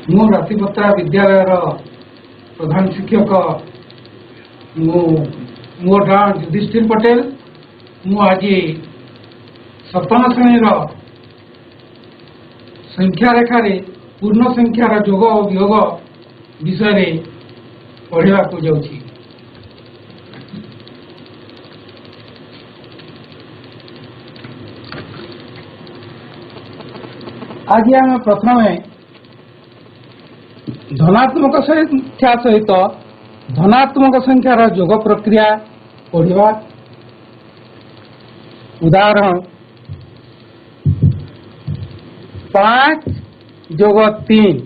मु रातिपत्रा विद्यालय प्रधान शिक्षक मो गाँ युधिष्ठिर पटेल। मु आज सप्तम श्रेणी संख्या रेखा पूर्ण संख्यार जोग और वियोग विषय पढ़ा जाऊँगी। आज आम प्रथम धनात्मक संख्या सहित धनात्मक संख्यार जोग प्रक्रिया पढ़ा। उदाहरण 5 जोग 3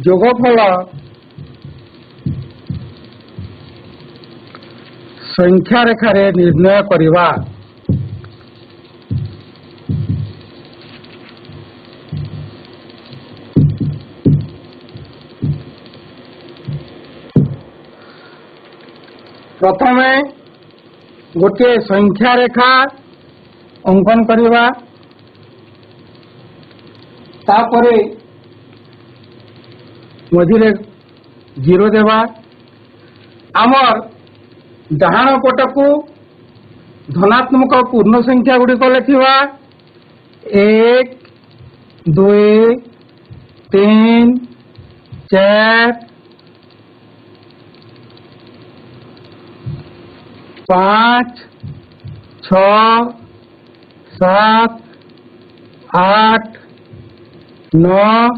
जोगफल संख्या रेखा निर्णय करवा। प्रथम गोटे संख्या रेखा अंकन करवा, तापरे मझिरे जीरो देवा। आमर डाहाण पट को धनात्मक पूर्ण संख्या गुड़िक लिखा 1 2 3 4 5 6 7 8 9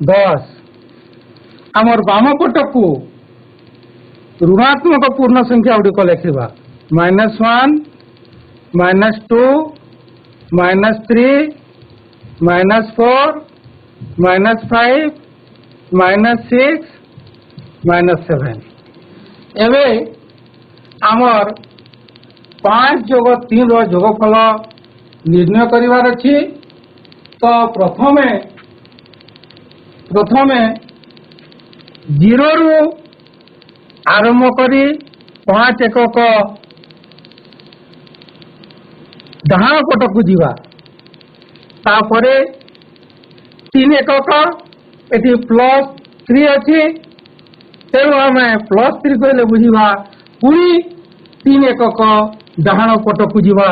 10। आमर बाम पट को ऋणात्मक पूर्ण संख्या गुड़िक लिखा -1 -2 -3 -4 -5 -6 -7। एवं आमर 5 जोग 3 जोगफल निर्णय करिवार अछि। तो प्रथमे 0 रु आरंभ करी 5 एकक डाहाण पट को जीवा। तापरे 3 एकक एटी +3 अच्छी, तेणु आम +3 कहले बुझा पुणी 3 एकक डाहाण पट को जीवा।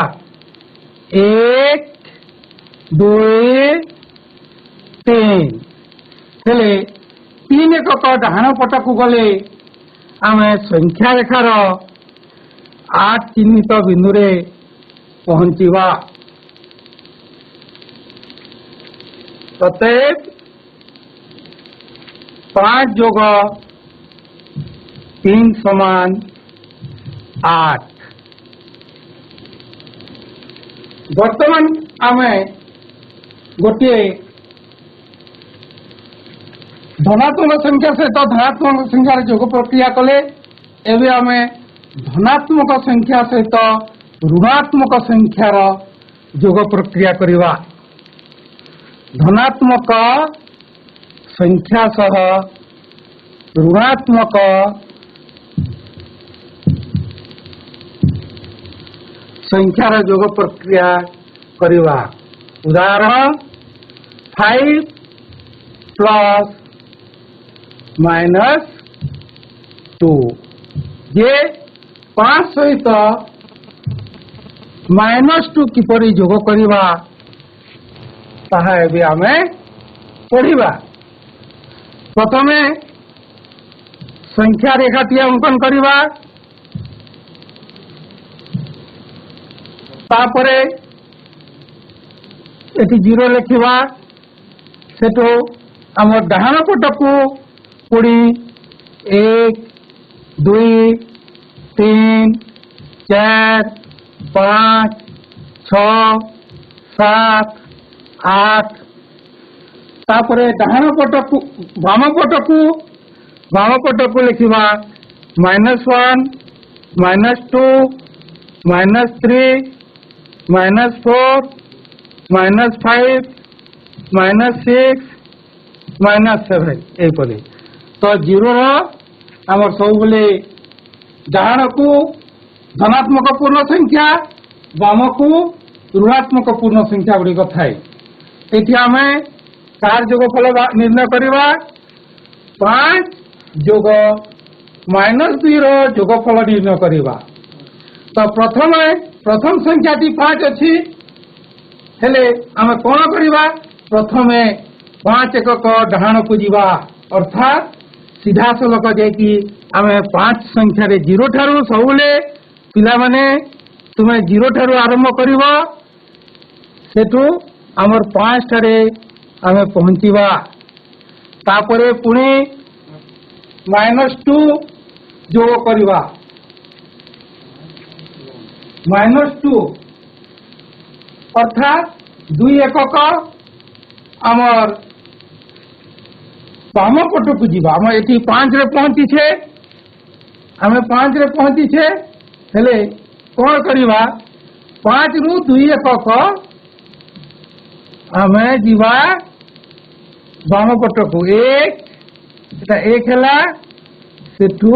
1 2 3 हेले 3 एकक डाहाण पट को गले आम संख्या रेखार 8 चिन्हित बिंदु रे पहुंचीवा। प्रत्येक 5 जोग 3 समान 8। वर्तमान आम गोटे धनात्मक संख्या सहित धनात्मक संख्यार जोग प्रक्रिया कले। एवं आम धनात्मक संख्या सहित ऋणात्मक संख्यार जोग प्रक्रिया करवा। धनात्मक संख्या सह ऋणात्मक संख्यार जोग प्रक्रिया करवा। उदाहरण 5 + -2 जे 5 सहित -2 किपरि जोग करवा ताहा एबे आमे पढ़िबा। प्रथमे संख्या रेखाटी अंकन करवा, तापरे एटी 0 लिखा। सेठो आम डाहाण पट को पुणी 1 2 3 4 5 6 7 8। तापरे डाहाण पट को वाम पट को लिखा -1 -2 -3 -4 -5 -6 -7। तो 0 आमर सब बेले डाहाण को धनात्मक पूर्ण संख्या, वाम को ऋणात्मक पूर्ण संख्या गुड़िक थाए। एठी आमे कार जोगफल निर्णय करवा 5 जोग -2 रो जोगफल निर्णय करवा। तो प्रथम संख्याटी 5 अच्छी हेले आमे कौन करवा प्रथमे 5 एकक डाहाण को जीवा अर्थात सीधा सलक जाकि आमे 5 संख्या रे 0 ठारू सबुले पिला माने तुमे 0 ठारू आरंभ करिवो सेठू आमर 5 ठारे आमे पहुंचीवा तापरे पुणी -2 जोग करवा -2 अर्थात 2 एकक आमर बाम पट को जीवा आम ये 5 रे पहुंची छे आमे 5 रे पहुंची छे हेले कौन करवा 5 रु 2 एकक आमे जीवा बाम पट को 1 हेला सेठू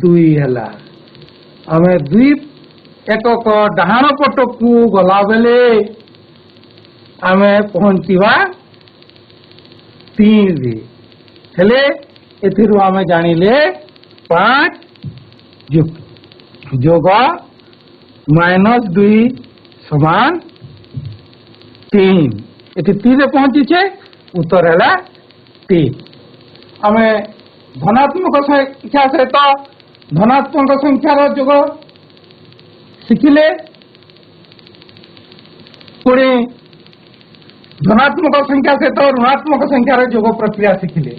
2 हेला आमे 2 एकक डाहाण पट को गला बेले आमे पहुंचीवा 3 रे हेले एथिरु आमे जानिले 5 जोग -2 समान 3 एठी 3 रे पहुंची छे उत्तर हैला 3। आमे धनात्मक संख्या सहित धनात्मक संख्यार जोग शिखिले पुणी धनात्मक संख्या सहित ऋणात्मक संख्यार जोग प्रक्रिया शिखिले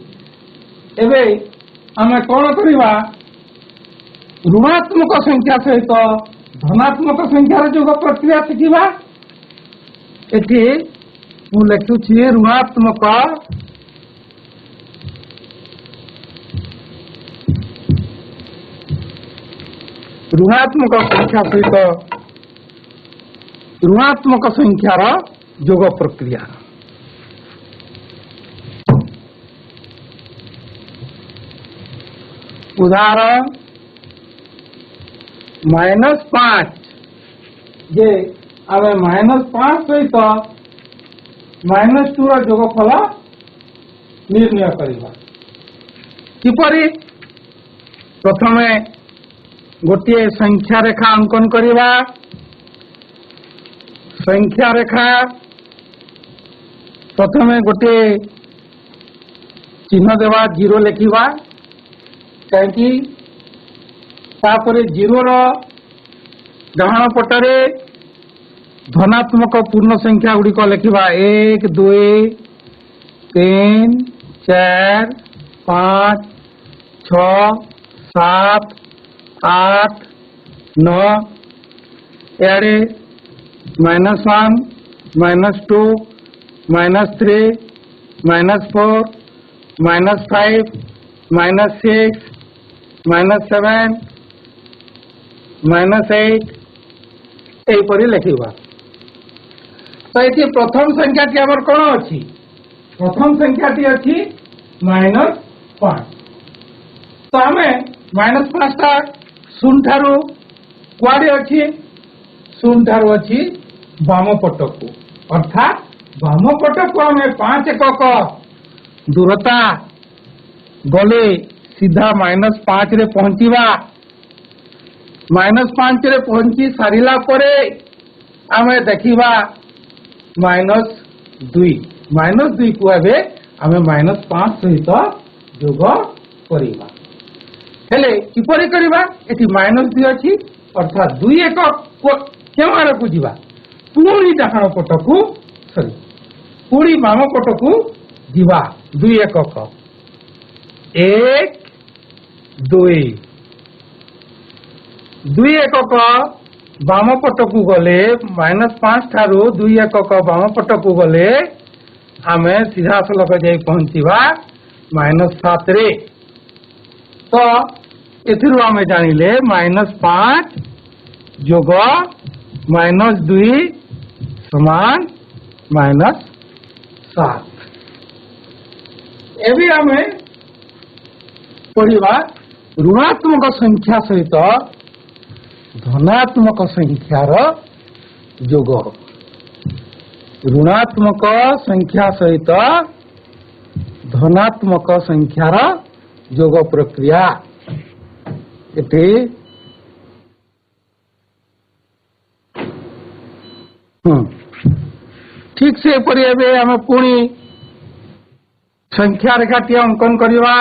एबे आमे कौन करवा ऋणात्मक संख्या सहित धनात्मक संख्यार जोग प्रक्रिया शिखिबा। एठी मु लिखुछि ऋणात्मक संख्या सहित ऋणात्मक संख्यार जोग प्रक्रिया। उदाहरण -5 जे आमे -5 सहित -2 रो जोगफल निर्णय करवा किपरि प्रथमे गोटे संख्या रेखा अंकन करवा संख्या रेखा प्रथमे गोटे चिन्ह देवा 0 लिखिवा कहीं तापरे 0 रो डाहाण पटरे धनात्मक पूर्ण संख्या गुड़िक लिखिवा 1 2 3 4 5 6 7 8 9 यारे -1 -2 -3 -4 -5 -6 -7 -8 एपरी लिखिवा। तो ये प्रथम संख्या टी आमर कौन अच्छी प्रथम संख्या टी अच्छी -5 तो आमे -5 टा 0 ठारू कुआडे अच्छी 0 ठारू अच्छी बाम पट को अर्थात बाम पट को आमे 5 एकक दूरता गले सीधा -5 रे पहुंचीवा -5 रे पहुंची सारिला परे आमे देखिवा -2 को एबे आमे -5 सहित जोग करिवा हेले किपरि करिवा एठी -2 अछि अर्थात 2 एकक केउ आड़ को जीवा पुणी डाहाण पट को सॉरी पुणी बाम पट को जीवा 2 एकक 1 2 एकक बाम पट को गले -5 ठारू 2 एकक बाम पट को गले आमे सीधा सलक जाई पहुंचीवा -7 रे तो एथिरु आमे जानिले -5 जोग -2 समान -7 एबी आमे पढ़िबा ऋणात्मक संख्या सहित धनात्मक संख्यार जोग ऋणात्मक संख्या सहित धनात्मक संख्यार जोग प्रक्रिया एटी ठीक से परि एबे हम पुणी संख्या रेखाटी अंकन करवा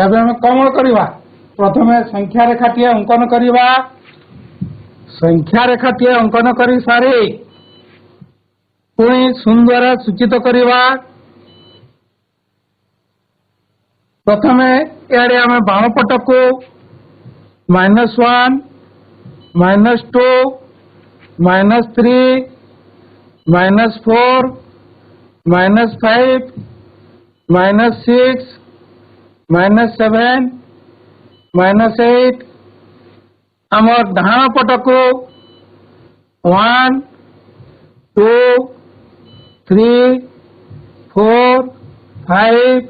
एबे हम कौन करवा प्रथमे संख्या रेखाटी अंकन करवा संख्या रेखाटी अंकन कर सारी पुणी सुंदर सूचित करवा प्रथमे यारे आम बाम पट को -1 -2 -3 -4 -5 -6 -7 -8 आमर डाण पट को 1 2 3 4 5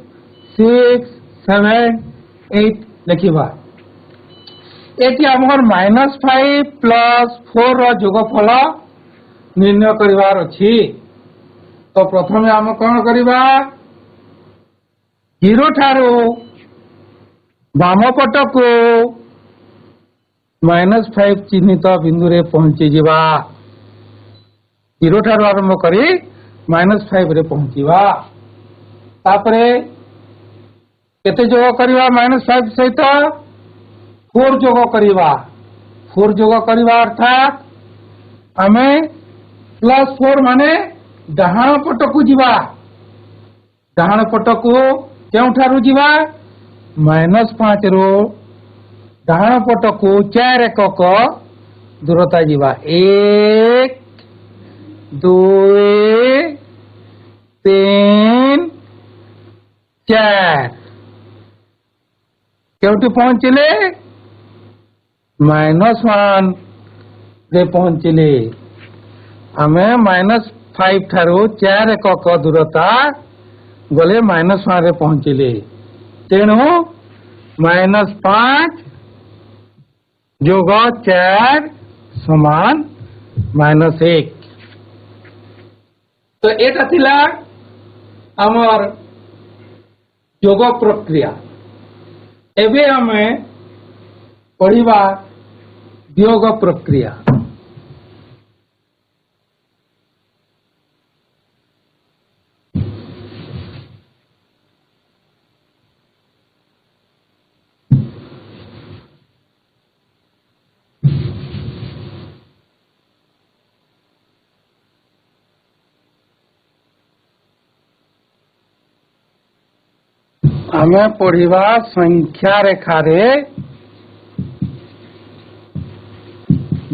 6 7 8 लिखा ये आमर -5 + 4 जोगफल निर्णय करिवार अछि। तो प्रथमे आम कौन करवा 0 ठारू बाम पट को -5 चिन्हित बिंदु रे पहुंची जीवा 0 ठारू आरंभ करी -5 रे पहुंचीवा तापरे केते जोग करवा -5 सहित 4 जोग करवा 4 जोग करवा अर्थात आमे +4 माने डाहाण पट को जीवा डाहाण पट को केउठारु जीवा -5 रो डाहाण पट को 4 एकक दूरता जीवा 1 2 3 4 केउठी पहुंचले -1 रे पहुंचले आमे -5 ठारू 4 एकक दूरता गले -1 रे पहुंचले तेणु -5 जोग 4 समान -1 तो एटा थिला हमर जोग प्रक्रिया एबे हमें पढ़िबा वियोग प्रक्रिया हमें पढ़िबा संख्या रेखा रे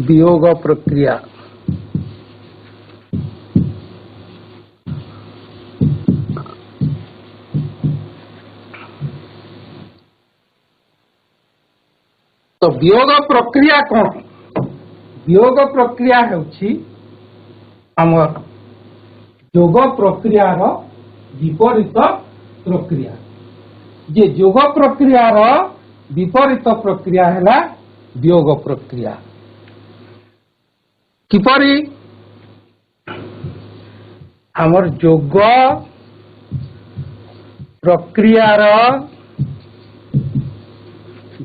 वियोग प्रक्रिया तो वियोग प्रक्रिया कौन वियोग प्रक्रिया हेउछि हमर जोग प्रक्रिया रो विपरीत प्रक्रिया जे जोग प्रक्रिया रो विपरीत प्रक्रिया हैला वियोग प्रक्रिया किपरि हमर जोग प्रक्रिया रो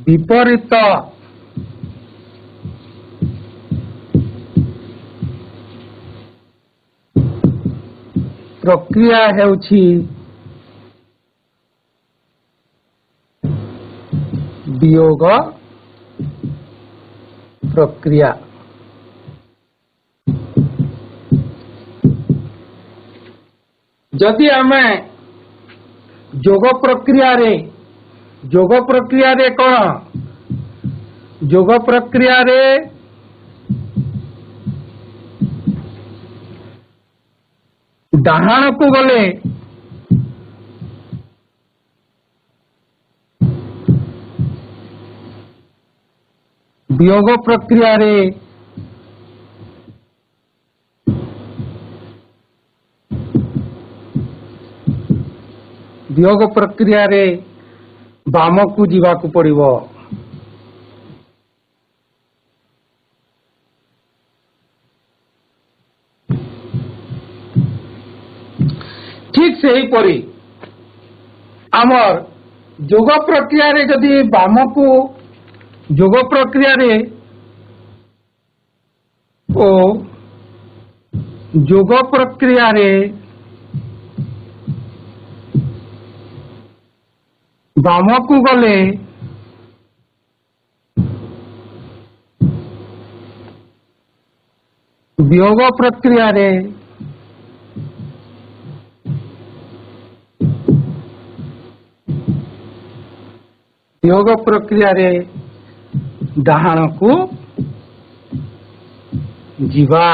विपरीत प्रक्रिया हेउछि वियोग प्रक्रिया जदि आमे जोग प्रक्रिया रे कौन जोग प्रक्रिया रे डाहाण को गले वियोग प्रक्रिया रे वियोग प्रक्रिया रे बाम को जीवा को पड़िबो ठीक से ही परी आमर जोग प्रक्रिया रे जदि वाम को जोग प्रक्रिया रे ओ जोग प्रक्रिया रे वाम को गले वियोग प्रक्रिया रे वियोग प्रक्रिया रे डाहाण को जीवा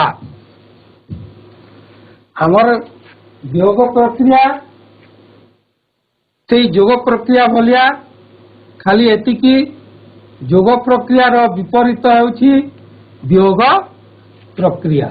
हमर वियोग प्रक्रिया से जोग प्रक्रिया भलिया खाली एतिकी जोग प्रक्रिया रो विपरीत होउछि वियोग प्रक्रिया।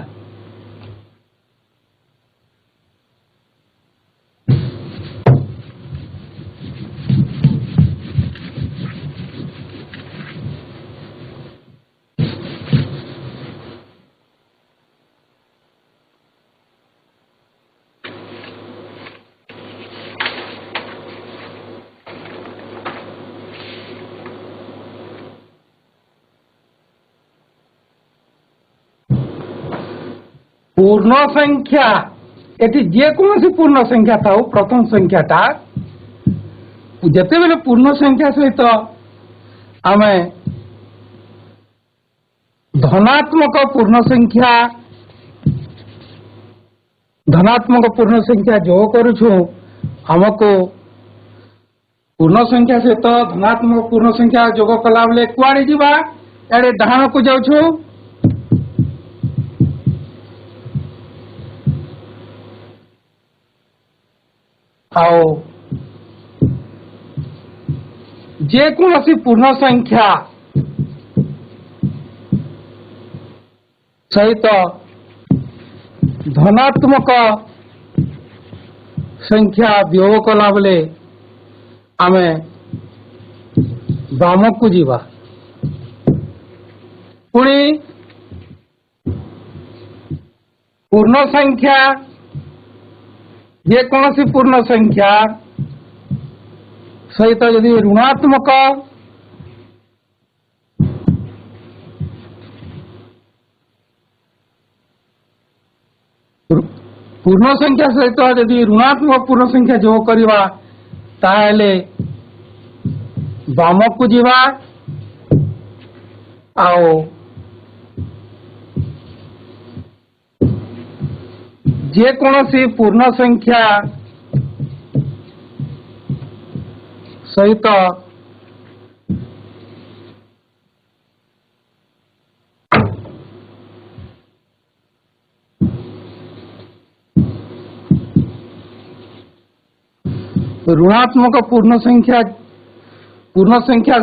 पूर्ण संख्या एटी जेकोसी पूर्ण संख्या था प्रथम संख्याटा जिते बेले पूर्ण संख्या सहित आम धनात्मक पूर्ण संख्या जोग करुछु हमको पूर्ण संख्या सहित धनात्मक पूर्ण संख्या जोग कला बेले कुआड़े जीवा एडे डाहाण को जाउछु आओ जेकोसी पूर्ण संख्या सहित धनात्मक संख्या वियोग कला बेले आमे वाम को जीवा पुणी पूर्ण संख्या जेकोसी पूर्ण संख्या सहित यदि ऋणात्मक पूर्ण संख्या सहित यदि ऋणात्मक पूर्ण संख्या जोग करिवा ताहेले वाम को जीवा आओ जेकोसी पूर्ण संख्या सहित ऋणात्मक पूर्ण संख्या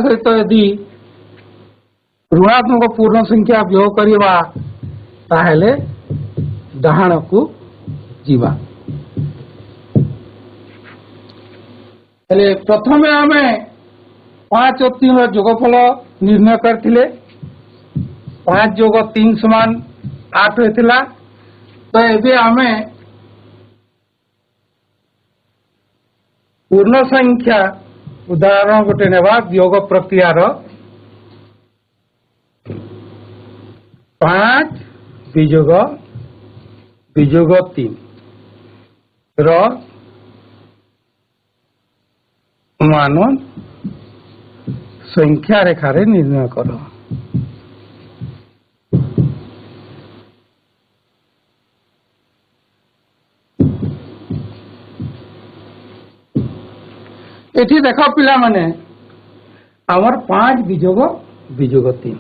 सहित यदि ऋणात्मक पूर्ण संख्या वियोग करिवा ताहेले डाहाण को जीवा हेले प्रथमे आमे 5 और 3 जोगफल निर्णय करथिले 5 जोग 3 समान 8 होइतिला तो एबे आमे पूर्ण संख्या उदाहरण गोटे नेबा वियोग प्रक्रिया रो 5 वियोग 3 रो मान संख्या रेखारे निर्णय करो एठी देखो पिला माने आमर 5 वियोग 3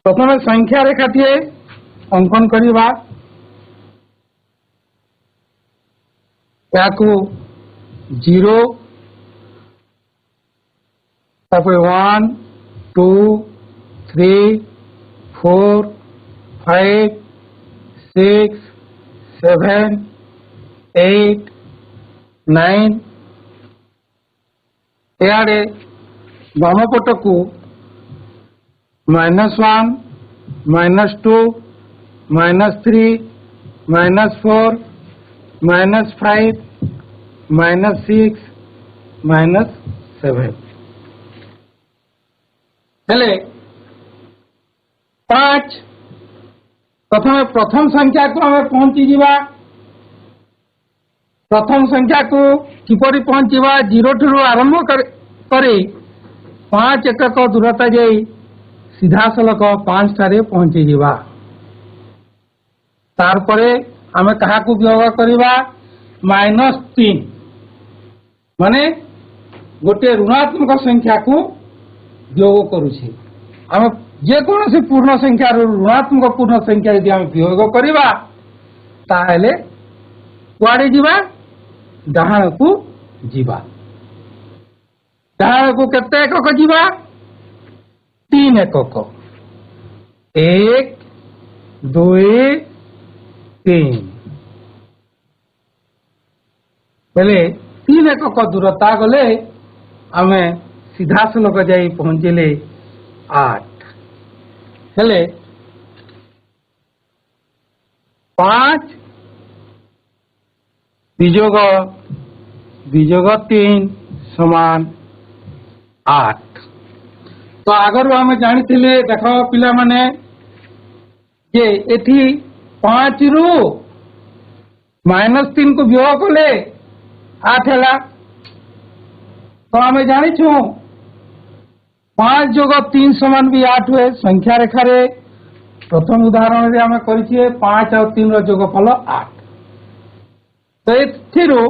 प्रथम संख्या रेखा थे अंकन करिबा याकू 0 तापर 1 2 3 4 5 6 7 8 9 यारे वाम पट को -1 -2 -3 -4 -5 -6 -7 हेले 5 प्रथम संख्या को आम पहुंची जीवा प्रथम संख्या को किपरि पहुंचीबा 0 ठू आरंभ करे 5 एकक दूरता जाई सीधा सलख 5 ठारे पहुंची जीवा तार परे आमे कहा को वियोग करिबा -3 माने गोटे ऋणात्मक संख्या को वियोग करूछे आमे जे कोनोसी पूर्ण संख्या ऋणात्मक पूर्ण संख्या यदि आमे वियोग करिबा ताहेले कुआडे जीवा डाहाण को जीवा डाहाण को केते एकक जीवा 3 एकक 1 2 3 पहले 3 एकक दूरता गले आमे सीधा सलख जाई पहुंचले 8 हेले 5 विजोग 3 समान 8 तो आगर आम जानी देख पिला माने जे एठी 5 रु -3 को वियोग कले 8 है तो आम जानी 5 जोग 3 समान भी 8 हुए संख्या रेखा रे प्रथम उदाहरण आम कर 5 और 3 जोगफल 8 तो एथिरो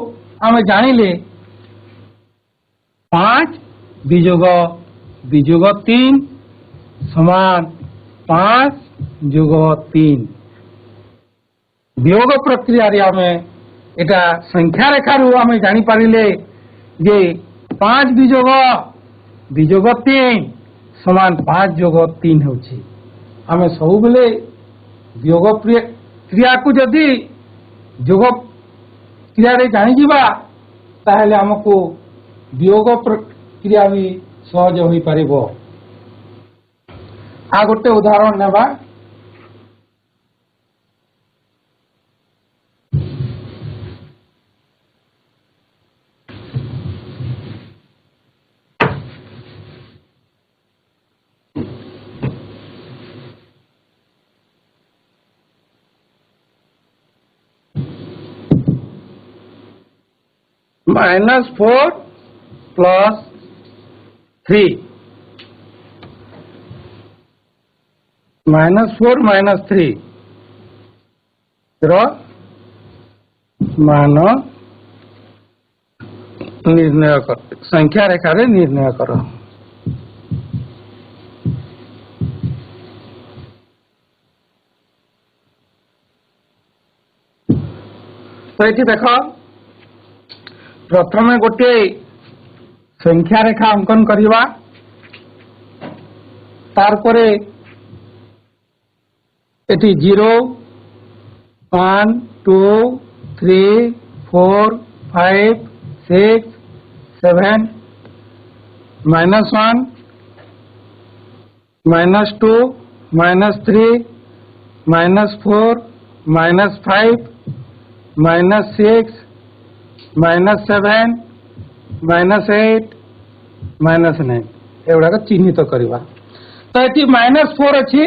आम जानिले 5 विजोग 3 समान 5 जोग 3 वियोग प्रक्रिया रे आम एटा संख्या रेखा रू आम जानी पारिले जे 5 विजोग 3 समान 5 जोग 3 होछि आम सब बेले वियोग क्रिया को जदि जोग क्रिया रे जानी जीवा ताहेले हमको वियोग प्रक्रिया भी सहज होई परिबो आ गोटे उदाहरण नेबा -4 + 3 -4 - 3 मान निर्णय कर संख्या रेखा रे निर्णय कर तो ये देख प्रथम गोटे संख्या रेखा अंकन करवा तार परे एटी 0 1 2 3 4 5 6 7 -1 -2 -3 -4 -5 -6 -7 -8 -9 एगुड़ा चिन्हित करवा तो ये -4 अच्छी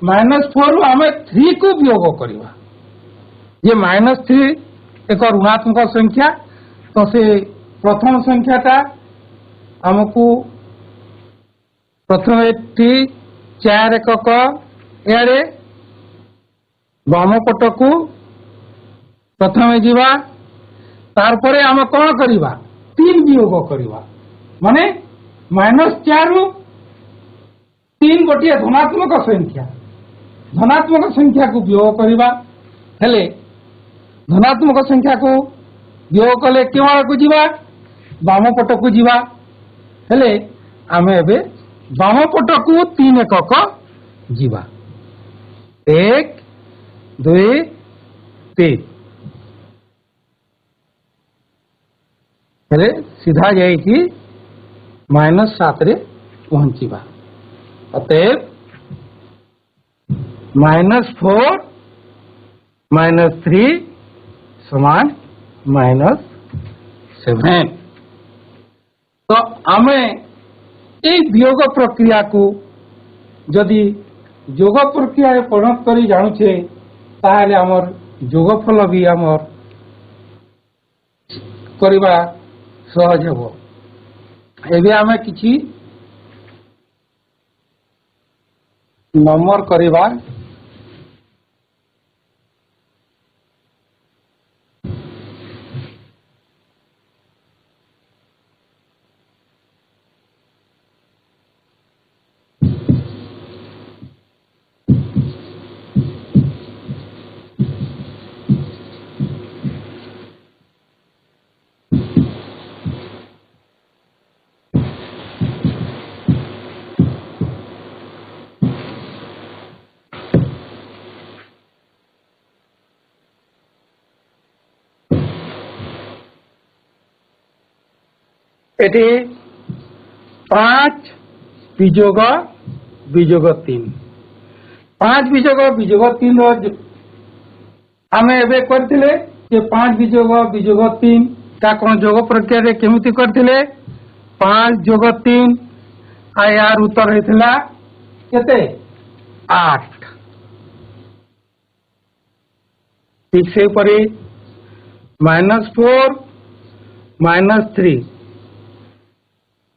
-4 रु आम 3 को वियोग करवा ये -3 एक ऋणात्मक संख्या तो से प्रथम संख्याटा आमको प्रथम 4 एकक यारे बाम पट को प्रथम जीवा तार परे आम कौन करवा 3 वियोग करवा माने -4 रु 3 गोटे धनात्मक संख्या को वियोग करवा हेले धनात्मक संख्या को वियोग कले केवल को जीवा बाम पट को जीवा हेले आमे एबे बाम पट को 3 एकक जीवा 1 2 3 हेले सीधा जाई -7 रे पहुंचीबा अतएव -4 -3 समान -7। तो आमे ए वियोग प्रक्रिया को जदि योग प्रक्रिया परिणत करी जानुछे ताहले हमर योगफल भी हमर करबा सहज हो। एबे आमे किछि नंबर करबा एटी 5 विजोग विजोग 3 5 विजोग विजोग 3 आमे एबे करथिले जे 5 विजोग विजोग 3 का कोन जोग प्रक्रिया रे केमिति करथिले 5 जोग 3 आ यार उत्तर हेतला केते 8। ठीक से परी -4 -3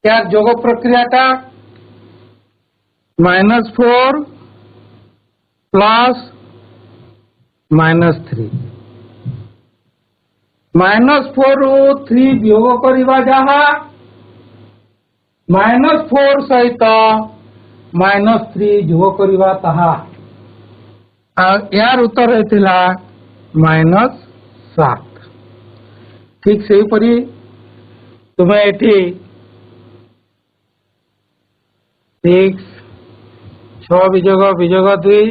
यार जोग प्रक्रिया का -4 प्लस -3 -4 रु 3 वियोग करिबा जहा -4 सहित -3 जोग करिबा ताहा यार उत्तर हेतिला -7। ठीक से परी तुम्हें एठी 6 विजोग विजोग 2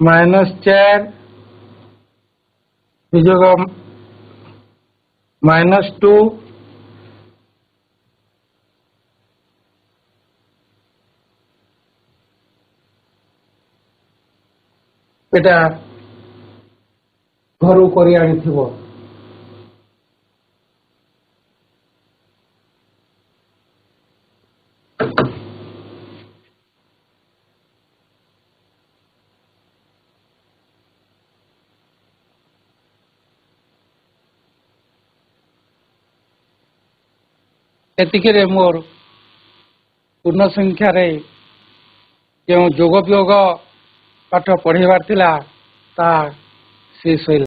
-4 विजोग -2 एटा घर करी आनिथिबो। एतिके मोर पूर्ण संख्या रे जो जोग वियोग पाठ पढ़ेबार थिला ता शेष होइला।